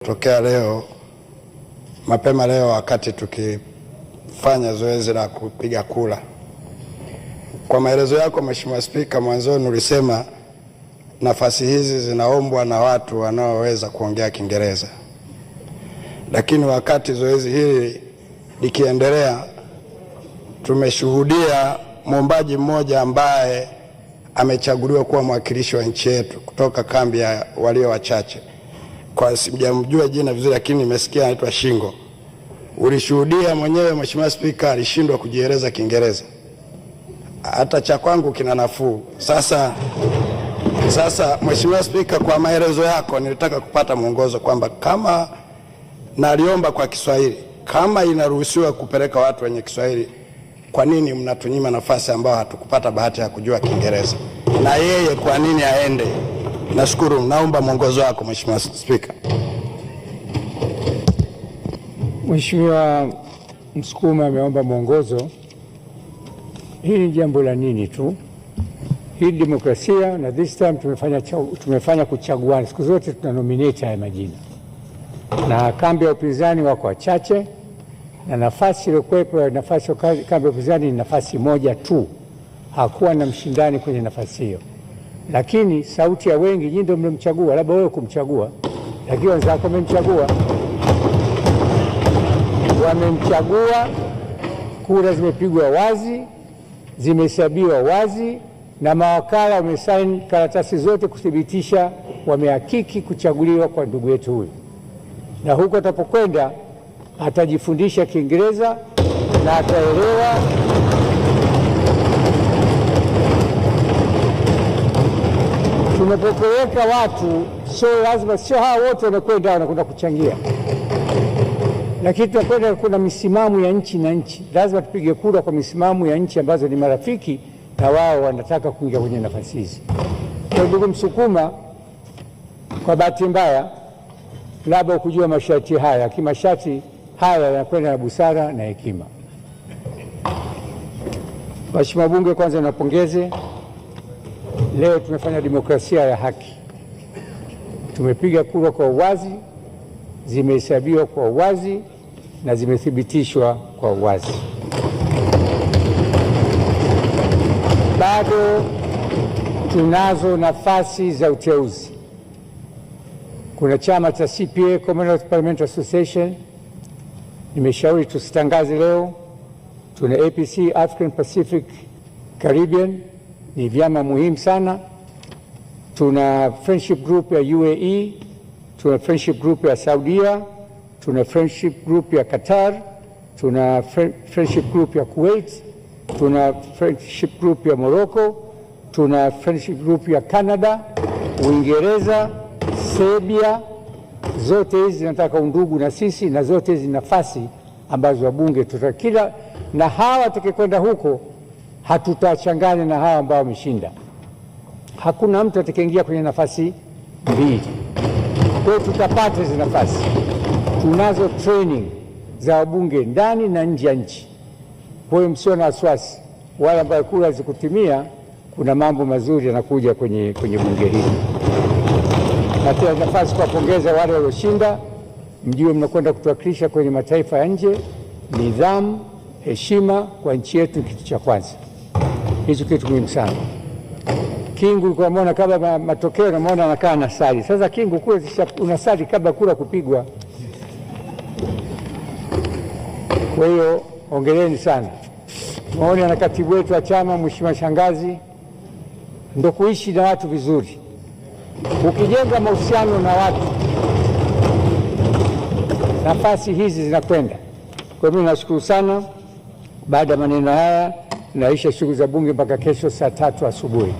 Tokea leo mapema leo wakati tukifanya zoezi la kupiga kura. Kwa maelezo yako Mheshimiwa Spika, mwanzoni ulisema nafasi hizi zinaombwa na watu wanaoweza kuongea Kiingereza. Lakini wakati zoezi hili likiendelea, tumeshuhudia mwombaji mmoja ambaye amechaguliwa kuwa mwakilishi wa nchi yetu kutoka kambi ya walio wachache. Kwa sijamjua jina vizuri, lakini nimesikia anaitwa Shingo. Ulishuhudia mwenyewe Mheshimiwa Spika, alishindwa kujieleza Kiingereza. Hata cha kwangu kina nafuu. Sasa Mheshimiwa Spika, kwa maelezo yako nilitaka kupata mwongozo kwamba kama naliomba kwa Kiswahili, kama inaruhusiwa kupeleka watu wenye Kiswahili, kwa nini mnatunyima nafasi ambao hatukupata bahati ya kujua Kiingereza? Na yeye kwa nini aende? Nashukuru, naomba mwongozo wako Mheshimiwa Spika. Mheshimiwa Msukuma ameomba mwongozo. Hili ni jambo la nini tu? Hii demokrasia, na this time tumefanya kuchaguana. Siku zote tuna nominate haya majina, na kambi ya upinzani wako wachache, na nafasi iliyokuwepo ya nafasi ya kambi ya upinzani ni nafasi moja tu. Hakuwa na mshindani kwenye nafasi hiyo, lakini sauti ya wengi, nyinyi ndio mlimchagua, labda wewe kumchagua, lakini wenzako wamemchagua. Kura zimepigwa wazi, zimehesabiwa wazi, na mawakala wamesaini karatasi zote kuthibitisha wamehakiki kuchaguliwa kwa ndugu yetu huyu, na huko atapokwenda atajifundisha Kiingereza na ataelewa. Tunapopeleka watu, sio hawa wote wanakwenda kuchangia, lakini tunakwenda, kuna misimamo ya nchi na nchi. Lazima tupige kura kwa misimamo ya nchi ambazo ni marafiki na wao wanataka kuingia kwenye nafasi hizi. Kwa ndugu Msukuma, kwa bahati mbaya labda ukujua masharti haya, lakini masharti haya yanakwenda na busara na hekima. Mheshimiwa Bunge, kwanza napongeze. Leo tumefanya demokrasia ya haki. Tumepiga kura kwa uwazi, zimehesabiwa kwa uwazi na zimethibitishwa kwa uwazi. Bado tunazo nafasi za uteuzi. Kuna chama cha CPA, Commonwealth Parliamentary Association, nimeshauri tusitangaze leo. Tuna APC, African Pacific Caribbean, ni vyama muhimu sana. Tuna friendship group ya UAE, tuna friendship group ya Saudia, tuna friendship group ya Qatar, tuna friendship group ya Kuwait, tuna friendship group ya Morocco, tuna friendship group ya Canada, Uingereza, Serbia. Zote hizi zinataka undugu na sisi, na zote hizi nafasi ambazo wabunge tutakila, na hawa tukikwenda huko hatutachanganya na hawa ambao wameshinda. Hakuna mtu atakaingia kwenye nafasi mbili. Kwa hiyo tutapata hizo nafasi. Tunazo training za wabunge ndani na nje ya nchi. Kwa hiyo msio na wasiwasi. Wale ambao kura zikutimia, kuna mambo mazuri yanakuja kwenye bunge hili. Na tena nafasi kuwapongeza wale walioshinda. Mjue mnakwenda kutuwakilisha kwenye mataifa ya nje. Nidhamu, heshima kwa nchi yetu kitu cha kwanza. Hicho kitu muhimu sana. Kingu ulikuwa unaona kabla matokeo, unaona anakaa na sali. Sasa Kingu kule unasali kabla kura kupigwa. Kwa hiyo ongeleni sana. Maoni na katibu wetu wa chama Mheshimiwa Shangazi, ndio kuishi na watu vizuri. Ukijenga mahusiano na watu, nafasi hizi zinakwenda. Kwa hiyo nashukuru sana. Baada ya maneno haya naisha shughuli za bunge mpaka kesho saa 3 asubuhi.